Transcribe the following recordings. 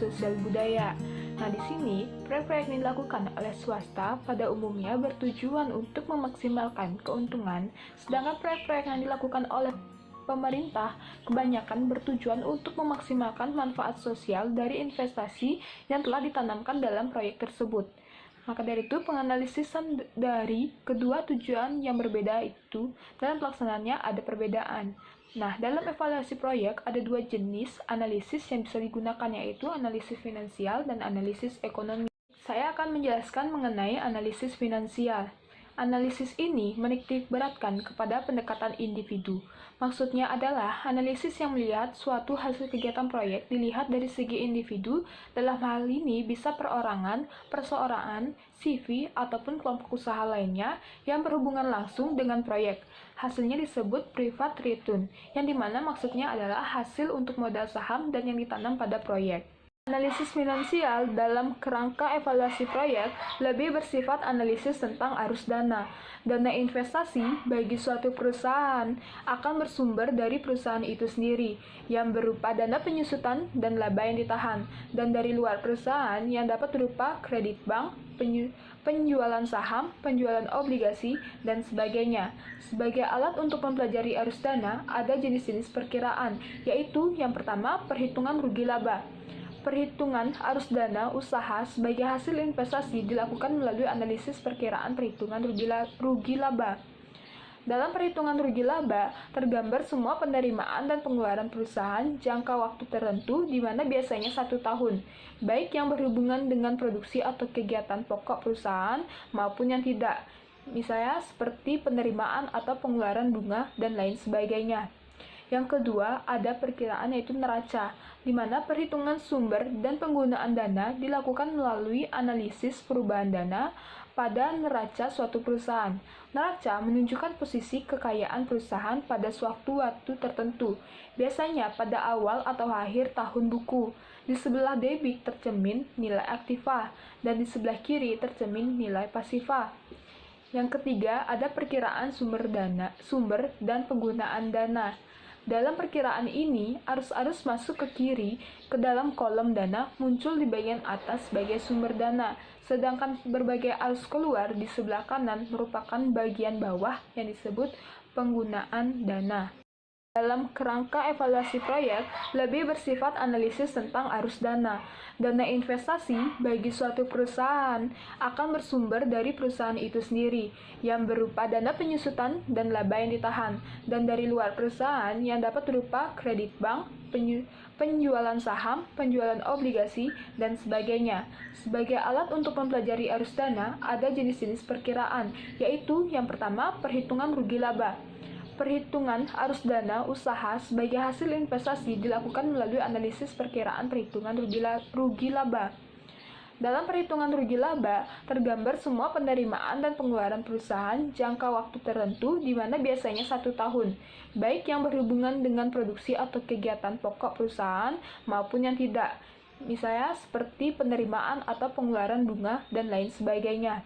sosial budaya. Nah, di sini, proyek-proyek yang dilakukan oleh swasta pada umumnya bertujuan untuk memaksimalkan keuntungan, sedangkan proyek-proyek yang dilakukan oleh pemerintah kebanyakan bertujuan untuk memaksimalkan manfaat sosial dari investasi yang telah ditanamkan dalam proyek tersebut. Maka dari itu, penganalisisan dari kedua tujuan yang berbeda itu dalam pelaksanaannya ada perbedaan. Nah, dalam evaluasi proyek ada dua jenis analisis yang bisa digunakan, yaitu analisis finansial dan analisis ekonomi. Saya akan menjelaskan mengenai analisis finansial. Analisis ini menitik beratkan kepada pendekatan individu. Maksudnya adalah analisis yang melihat suatu hasil kegiatan proyek dilihat dari segi individu, dalam hal ini bisa perorangan, perseorangan, CV, ataupun kelompok usaha lainnya yang berhubungan langsung dengan proyek. Hasilnya disebut private return, yang dimana maksudnya adalah hasil untuk modal saham dan yang ditanam pada proyek. Analisis finansial dalam kerangka evaluasi proyek lebih bersifat analisis tentang arus dana. Dana investasi bagi suatu perusahaan akan bersumber dari perusahaan itu sendiri, yang berupa dana penyusutan dan laba yang ditahan, dan dari luar perusahaan yang dapat berupa kredit bank, penjualan saham, penjualan obligasi, dan sebagainya. Sebagai alat untuk mempelajari arus dana, ada jenis-jenis perkiraan, yaitu yang pertama, perhitungan rugi laba. Perhitungan arus dana usaha sebagai hasil investasi dilakukan melalui analisis perkiraan perhitungan rugi laba. Dalam perhitungan rugi laba, tergambar semua penerimaan dan pengeluaran perusahaan jangka waktu tertentu di mana biasanya 1 tahun, baik yang berhubungan dengan produksi atau kegiatan pokok perusahaan maupun yang tidak, misalnya seperti penerimaan atau pengeluaran bunga dan lain sebagainya. Yang kedua, ada perkiraan yaitu neraca, di mana perhitungan sumber dan penggunaan dana dilakukan melalui analisis perubahan dana pada neraca suatu perusahaan. Neraca menunjukkan posisi kekayaan perusahaan pada suatu waktu tertentu, biasanya pada awal atau akhir tahun buku. Di sebelah debit tercermin nilai aktiva, dan di sebelah kiri tercermin nilai pasiva. Yang ketiga, ada perkiraan sumber dan penggunaan dana. Dalam perkiraan ini, arus-arus masuk ke kiri ke dalam kolom dana muncul di bagian atas sebagai sumber dana, sedangkan berbagai arus keluar di sebelah kanan merupakan bagian bawah yang disebut penggunaan dana. Dalam kerangka evaluasi proyek, lebih bersifat analisis tentang arus dana. Dana investasi bagi suatu perusahaan akan bersumber dari perusahaan itu sendiri, yang berupa dana penyusutan dan laba yang ditahan, dan dari luar perusahaan yang dapat berupa kredit bank, penjualan saham, penjualan obligasi, dan sebagainya. Sebagai alat untuk mempelajari arus dana, ada jenis-jenis perkiraan, yaitu yang pertama, perhitungan rugi laba. Perhitungan arus dana usaha sebagai hasil investasi dilakukan melalui analisis perkiraan perhitungan rugi laba. Dalam perhitungan rugi laba, tergambar semua penerimaan dan pengeluaran perusahaan jangka waktu tertentu di mana biasanya 1 tahun, baik yang berhubungan dengan produksi atau kegiatan pokok perusahaan maupun yang tidak, misalnya seperti penerimaan atau pengeluaran bunga dan lain sebagainya.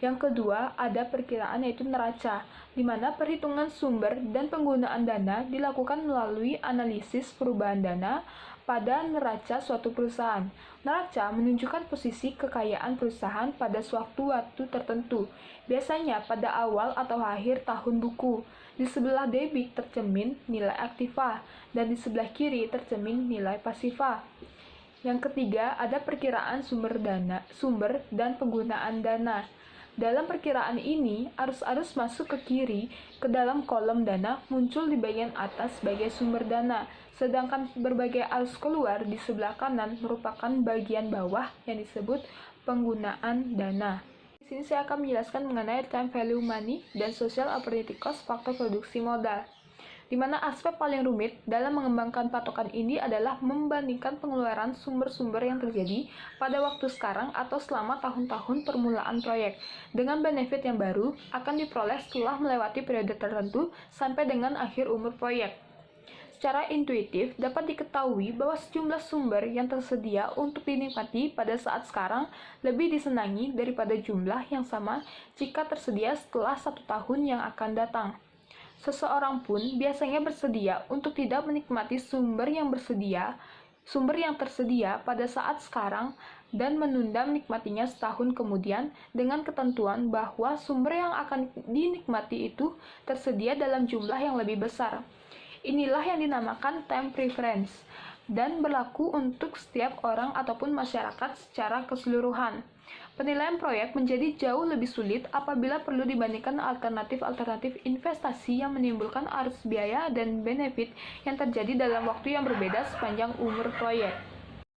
Yang kedua, ada perkiraan yaitu neraca, di mana perhitungan sumber dan penggunaan dana dilakukan melalui analisis perubahan dana pada neraca suatu perusahaan. Neraca menunjukkan posisi kekayaan perusahaan pada suatu waktu tertentu, biasanya pada awal atau akhir tahun buku. Di sebelah debit tercermin nilai aktiva, dan di sebelah kiri tercermin nilai pasiva. Yang ketiga, ada perkiraan sumber dan penggunaan dana. Dalam perkiraan ini, arus-arus masuk ke kiri ke dalam kolom dana muncul di bagian atas sebagai sumber dana, sedangkan berbagai arus keluar di sebelah kanan merupakan bagian bawah yang disebut penggunaan dana. Di sini saya akan menjelaskan mengenai time value money dan social opportunity cost faktor produksi modal, di mana aspek paling rumit dalam mengembangkan patokan ini adalah membandingkan pengeluaran sumber-sumber yang terjadi pada waktu sekarang atau selama tahun-tahun permulaan proyek, dengan benefit yang baru akan diperoleh setelah melewati periode tertentu sampai dengan akhir umur proyek. Secara intuitif, dapat diketahui bahwa sejumlah sumber yang tersedia untuk dinikmati pada saat sekarang lebih disenangi daripada jumlah yang sama jika tersedia setelah 1 tahun yang akan datang. Seseorang pun biasanya bersedia untuk tidak menikmati sumber yang sumber yang tersedia pada saat sekarang dan menunda menikmatinya setahun kemudian dengan ketentuan bahwa sumber yang akan dinikmati itu tersedia dalam jumlah yang lebih besar. Inilah yang dinamakan time preference dan berlaku untuk setiap orang ataupun masyarakat secara keseluruhan. Penilaian proyek menjadi jauh lebih sulit apabila perlu dibandingkan alternatif-alternatif investasi yang menimbulkan arus biaya dan benefit yang terjadi dalam waktu yang berbeda sepanjang umur proyek.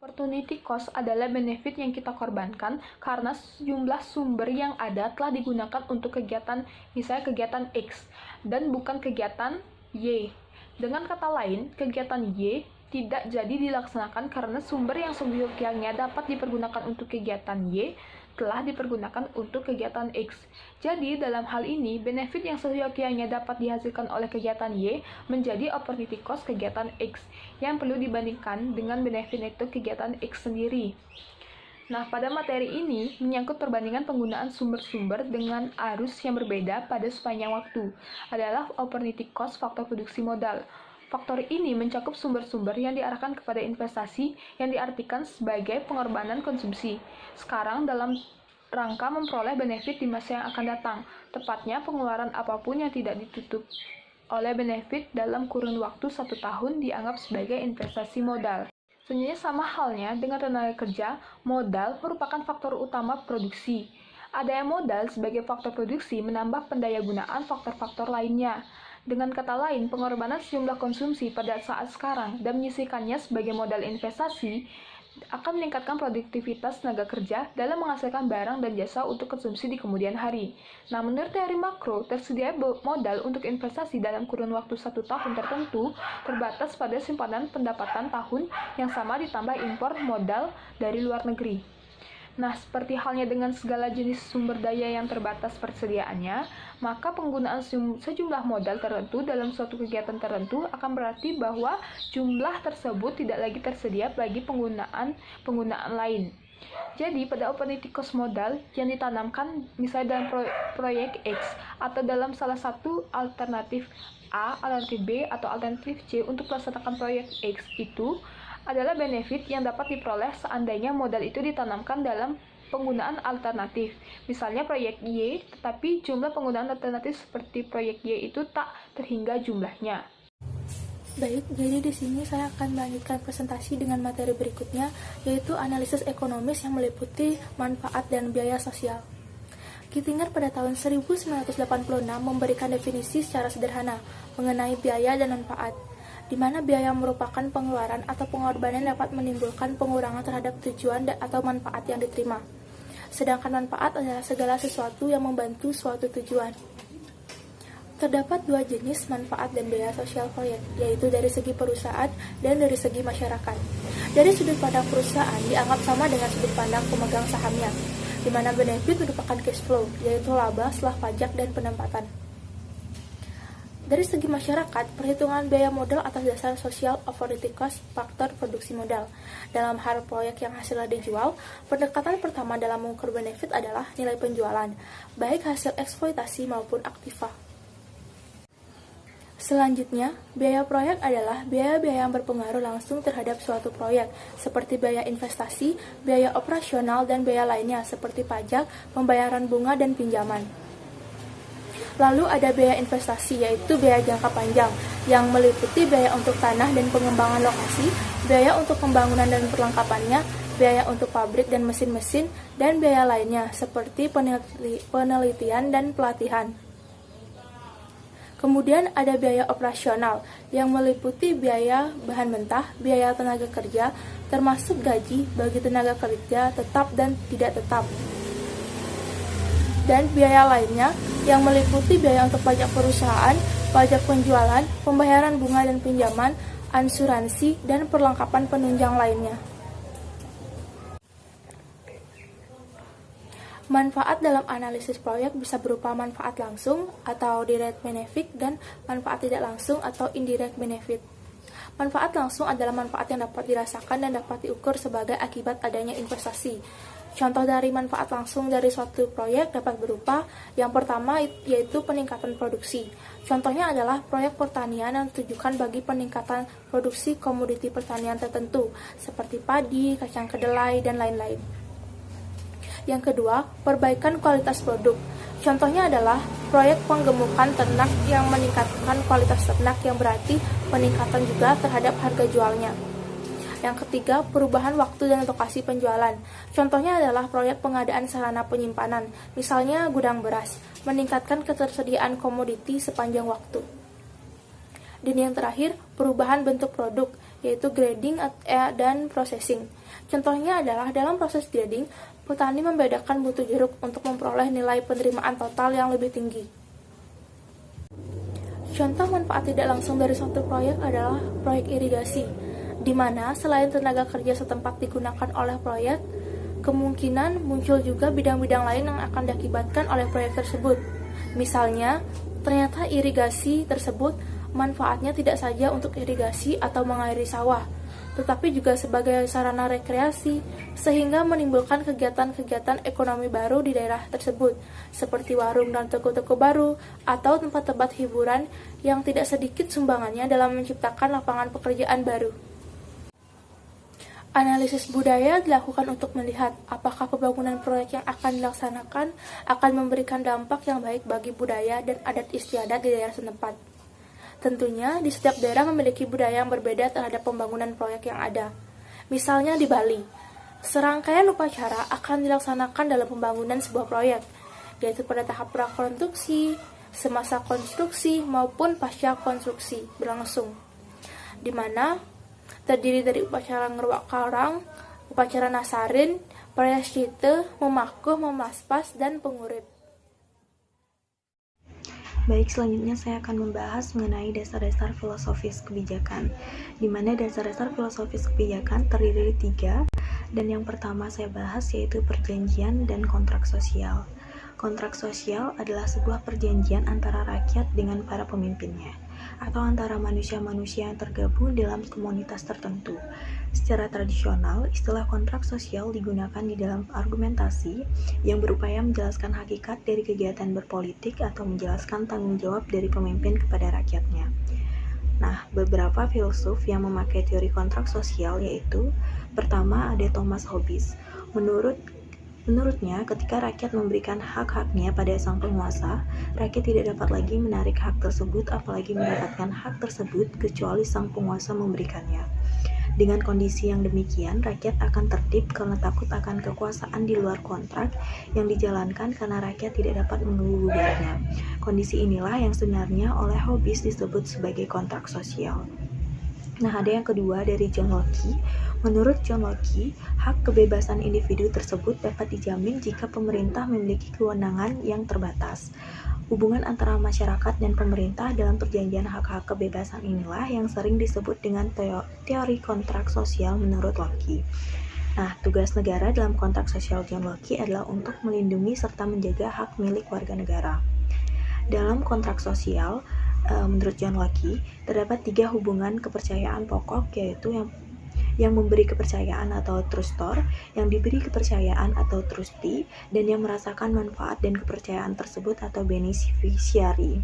Opportunity cost adalah benefit yang kita korbankan karena jumlah sumber yang ada telah digunakan untuk kegiatan, misalnya kegiatan X, dan bukan kegiatan Y. Dengan kata lain, kegiatan Y tidak jadi dilaksanakan karena sumber yang seyogyanya dapat dipergunakan untuk kegiatan Y telah dipergunakan untuk kegiatan X. Jadi, dalam hal ini, benefit yang seyogyanya dapat dihasilkan oleh kegiatan Y menjadi opportunity cost kegiatan X yang perlu dibandingkan dengan benefit itu kegiatan X sendiri. Nah, pada materi ini menyangkut perbandingan penggunaan sumber-sumber dengan arus yang berbeda pada sepanjang waktu adalah opportunity cost faktor produksi modal. Faktor ini mencakup sumber-sumber yang diarahkan kepada investasi yang diartikan sebagai pengorbanan konsumsi sekarang dalam rangka memperoleh benefit di masa yang akan datang, tepatnya pengeluaran apapun yang tidak ditutup oleh benefit dalam kurun waktu 1 tahun dianggap sebagai investasi modal. Sebenarnya sama halnya dengan tenaga kerja, modal merupakan faktor utama produksi. Adanya modal sebagai faktor produksi menambah pendayagunaan faktor-faktor lainnya. Dengan kata lain, pengorbanan sejumlah konsumsi pada saat sekarang dan menyisihkannya sebagai modal investasi akan meningkatkan produktivitas tenaga kerja dalam menghasilkan barang dan jasa untuk konsumsi di kemudian hari. Nah, menurut teori makro, tersedia modal untuk investasi dalam kurun waktu 1 tahun tertentu terbatas pada simpanan pendapatan tahun yang sama ditambah impor modal dari luar negeri. Nah, seperti halnya dengan segala jenis sumber daya yang terbatas persediaannya, maka penggunaan sejumlah modal tertentu dalam suatu kegiatan tertentu akan berarti bahwa jumlah tersebut tidak lagi tersedia bagi penggunaan lain. Jadi, pada opportunity cost modal yang ditanamkan misalnya dalam proyek X atau dalam salah satu alternatif A, alternatif B, atau alternatif C untuk melaksanakan proyek X itu adalah benefit yang dapat diperoleh seandainya modal itu ditanamkan dalam penggunaan alternatif. Misalnya proyek Y, tetapi jumlah penggunaan alternatif seperti proyek Y itu tak terhingga jumlahnya. Baik, jadi di sini saya akan melanjutkan presentasi dengan materi berikutnya, yaitu analisis ekonomis yang meliputi manfaat dan biaya sosial. Kittinger pada tahun 1986 memberikan definisi secara sederhana mengenai biaya dan manfaat, di mana biaya merupakan pengeluaran atau pengorbanan yang dapat menimbulkan pengurangan terhadap tujuan atau manfaat yang diterima. Sedangkan manfaat adalah segala sesuatu yang membantu suatu tujuan. Terdapat 2 jenis manfaat dan biaya sosial proyek, yaitu dari segi perusahaan dan dari segi masyarakat. Dari sudut pandang perusahaan dianggap sama dengan sudut pandang pemegang sahamnya, di mana benefit merupakan cash flow, yaitu laba setelah pajak dan penempatan. Dari segi masyarakat, perhitungan biaya modal atas dasar social opportunity cost faktor produksi modal. Dalam hal proyek yang hasilnya dijual, pendekatan pertama dalam mengukur benefit adalah nilai penjualan, baik hasil eksploitasi maupun aktiva. Selanjutnya, biaya proyek adalah biaya-biaya yang berpengaruh langsung terhadap suatu proyek, seperti biaya investasi, biaya operasional, dan biaya lainnya seperti pajak, pembayaran bunga, dan pinjaman. Lalu ada biaya investasi, yaitu biaya jangka panjang, yang meliputi biaya untuk tanah dan pengembangan lokasi, biaya untuk pembangunan dan perlengkapannya, biaya untuk pabrik dan mesin-mesin, dan biaya lainnya, seperti penelitian dan pelatihan. Kemudian ada biaya operasional, yang meliputi biaya bahan mentah, biaya tenaga kerja, termasuk gaji bagi tenaga kerja tetap dan tidak tetap, dan biaya lainnya yang meliputi biaya untuk pajak perusahaan, pajak penjualan, pembayaran bunga dan pinjaman, asuransi, dan perlengkapan penunjang lainnya. Manfaat dalam analisis proyek bisa berupa manfaat langsung atau direct benefit dan manfaat tidak langsung atau indirect benefit. Manfaat langsung adalah manfaat yang dapat dirasakan dan dapat diukur sebagai akibat adanya investasi. Contoh dari manfaat langsung dari suatu proyek dapat berupa yang pertama yaitu peningkatan produksi. Contohnya adalah proyek pertanian yang ditujukan bagi peningkatan produksi komoditi pertanian tertentu seperti padi, kacang kedelai, dan lain-lain. Yang kedua, perbaikan kualitas produk. Contohnya adalah proyek penggemukan ternak yang meningkatkan kualitas ternak yang berarti peningkatan juga terhadap harga jualnya. Yang ketiga, perubahan waktu dan lokasi penjualan. Contohnya adalah proyek pengadaan sarana penyimpanan, misalnya gudang beras, meningkatkan ketersediaan komoditi sepanjang waktu. Dan yang terakhir, perubahan bentuk produk, yaitu grading dan processing. Contohnya adalah dalam proses grading, petani membedakan butir jeruk untuk memperoleh nilai penerimaan total yang lebih tinggi. Contoh manfaat tidak langsung dari suatu proyek adalah proyek irigasi, di mana selain tenaga kerja setempat digunakan oleh proyek, kemungkinan muncul juga bidang-bidang lain yang akan diakibatkan oleh proyek tersebut. Misalnya, ternyata irigasi tersebut manfaatnya tidak saja untuk irigasi atau mengairi sawah, tetapi juga sebagai sarana rekreasi, sehingga menimbulkan kegiatan-kegiatan ekonomi baru di daerah tersebut, seperti warung dan toko-toko baru, atau tempat-tempat hiburan yang tidak sedikit sumbangannya dalam menciptakan lapangan pekerjaan baru. Analisis budaya dilakukan untuk melihat apakah pembangunan proyek yang akan dilaksanakan akan memberikan dampak yang baik bagi budaya dan adat istiadat di daerah setempat. Tentunya, di setiap daerah memiliki budaya yang berbeda terhadap pembangunan proyek yang ada. Misalnya di Bali, serangkaian upacara akan dilaksanakan dalam pembangunan sebuah proyek, yaitu pada tahap prakonstruksi, semasa konstruksi, maupun pasca konstruksi berlangsung, di mana terdiri dari upacara ngeruak karang, upacara nasarin, prayasyita, memakuh, memaspas, dan pengurip. Baik, selanjutnya saya akan membahas mengenai dasar-dasar filosofis kebijakan, di mana dasar-dasar filosofis kebijakan terdiri dari 3, dan yang pertama saya bahas yaitu perjanjian dan kontrak sosial. Kontrak sosial adalah sebuah perjanjian antara rakyat dengan para pemimpinnya, atau antara manusia-manusia yang tergabung dalam komunitas tertentu. Secara tradisional, istilah kontrak sosial digunakan di dalam argumentasi yang berupaya menjelaskan hakikat dari kegiatan berpolitik atau menjelaskan tanggung jawab dari pemimpin kepada rakyatnya. Nah, beberapa filsuf yang memakai teori kontrak sosial yaitu, pertama ada Thomas Hobbes. Menurutnya, ketika rakyat memberikan hak-haknya pada sang penguasa, rakyat tidak dapat lagi menarik hak tersebut, apalagi mendapatkan hak tersebut kecuali sang penguasa memberikannya. Dengan kondisi yang demikian, rakyat akan tertib karena takut akan kekuasaan di luar kontrak yang dijalankan karena rakyat tidak dapat mengubahnya. Kondisi inilah yang sebenarnya oleh Hobbes disebut sebagai kontrak sosial. Nah, ada yang kedua dari John Locke. Menurut John Locke, hak kebebasan individu tersebut dapat dijamin jika pemerintah memiliki kewenangan yang terbatas. Hubungan antara masyarakat dan pemerintah dalam perjanjian hak-hak kebebasan inilah yang sering disebut dengan teori kontrak sosial menurut Locke. Nah, tugas negara dalam kontrak sosial John Locke adalah untuk melindungi serta menjaga hak milik warga negara. Dalam kontrak sosial, menurut John Locke, terdapat 3 hubungan kepercayaan pokok, yaitu yang memberi kepercayaan atau trustor, yang diberi kepercayaan atau trustee, dan yang merasakan manfaat dan kepercayaan tersebut atau beneficiary.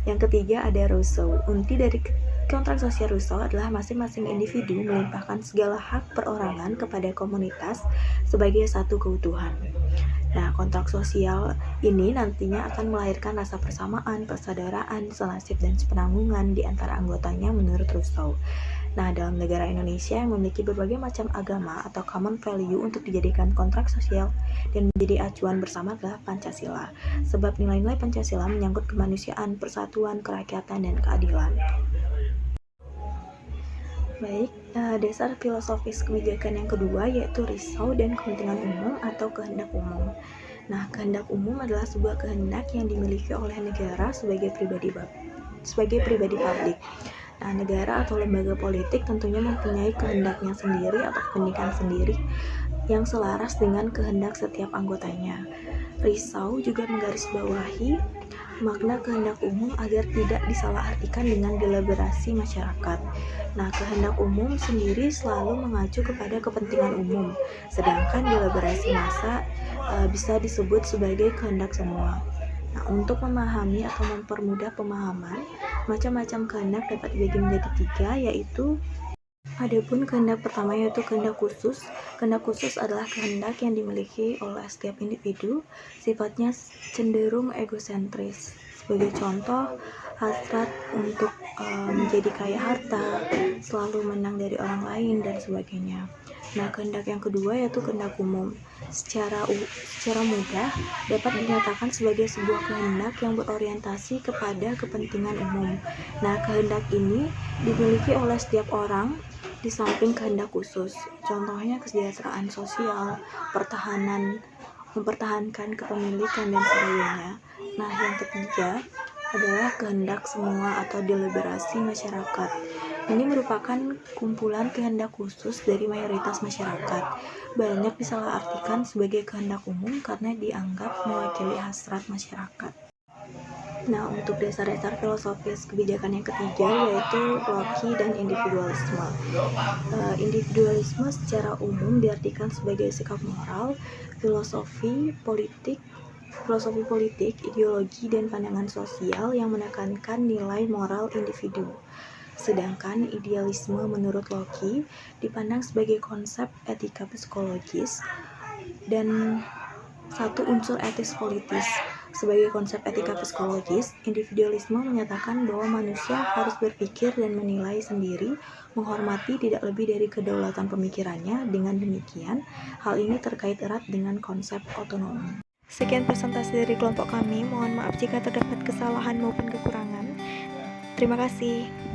Yang ketiga ada Rousseau. Inti dari kontrak sosial Rousseau adalah masing-masing individu melimpahkan segala hak perorangan kepada komunitas sebagai satu keutuhan. Nah, kontrak sosial ini nantinya akan melahirkan rasa persamaan, persaudaraan, senasib, dan sepenanggungan di antara anggotanya menurut Rousseau. Nah, dalam negara Indonesia yang memiliki berbagai macam agama atau common value untuk dijadikan kontrak sosial dan menjadi acuan bersama adalah Pancasila. Sebab nilai-nilai Pancasila menyangkut kemanusiaan, persatuan, kerakyatan, dan keadilan. Baik, dasar filosofis kebijakan yang kedua yaitu risau dan kepentingan umum atau kehendak umum. Nah, kehendak umum adalah sebuah kehendak yang dimiliki oleh negara sebagai pribadi publik. Nah, negara atau lembaga politik tentunya mempunyai kehendaknya sendiri atau kepentingan sendiri yang selaras dengan kehendak setiap anggotanya. Risau juga menggarisbawahi makna kehendak umum agar tidak disalahartikan dengan deliberasi masyarakat. Nah, kehendak umum sendiri selalu mengacu kepada kepentingan umum, sedangkan deliberasi massa bisa disebut sebagai kehendak semua. Nah, untuk memahami atau mempermudah pemahaman, macam-macam kehendak dapat dibagi menjadi 3, yaitu adapun kehendak pertama yaitu kehendak khusus. Kehendak khusus adalah kehendak yang dimiliki oleh setiap individu, sifatnya cenderung egosentris. Sebagai contoh, hasrat untuk menjadi kaya harta, selalu menang dari orang lain, dan sebagainya. Nah, kehendak yang kedua yaitu kehendak umum. Secara mudah dapat dinyatakan sebagai sebuah kehendak yang berorientasi kepada kepentingan umum. Nah, kehendak ini dimiliki oleh setiap orang di samping kehendak khusus. Contohnya kesejahteraan sosial, mempertahankan kepemilikan, dan sebagainya. Nah, yang ketiga adalah kehendak semua atau deliberasi masyarakat. Ini merupakan kumpulan kehendak khusus dari mayoritas masyarakat. Banyak disalahartikan sebagai kehendak umum karena dianggap mewakili hasrat masyarakat. Nah, untuk dasar-dasar filosofis kebijakan yang ketiga yaitu Locke dan individualisme. Individualisme secara umum diartikan sebagai sikap moral, filosofi politik, ideologi, dan pandangan sosial yang menekankan nilai moral individu. Sedangkan idealisme menurut Locke dipandang sebagai konsep etika psikologis dan satu unsur etis politis. Sebagai konsep etika psikologis, individualisme menyatakan bahwa manusia harus berpikir dan menilai sendiri, menghormati tidak lebih dari kedaulatan pemikirannya. Dengan demikian, hal ini terkait erat dengan konsep otonomi. Sekian presentasi dari kelompok kami. Mohon maaf jika terdapat kesalahan maupun kekurangan. Terima kasih.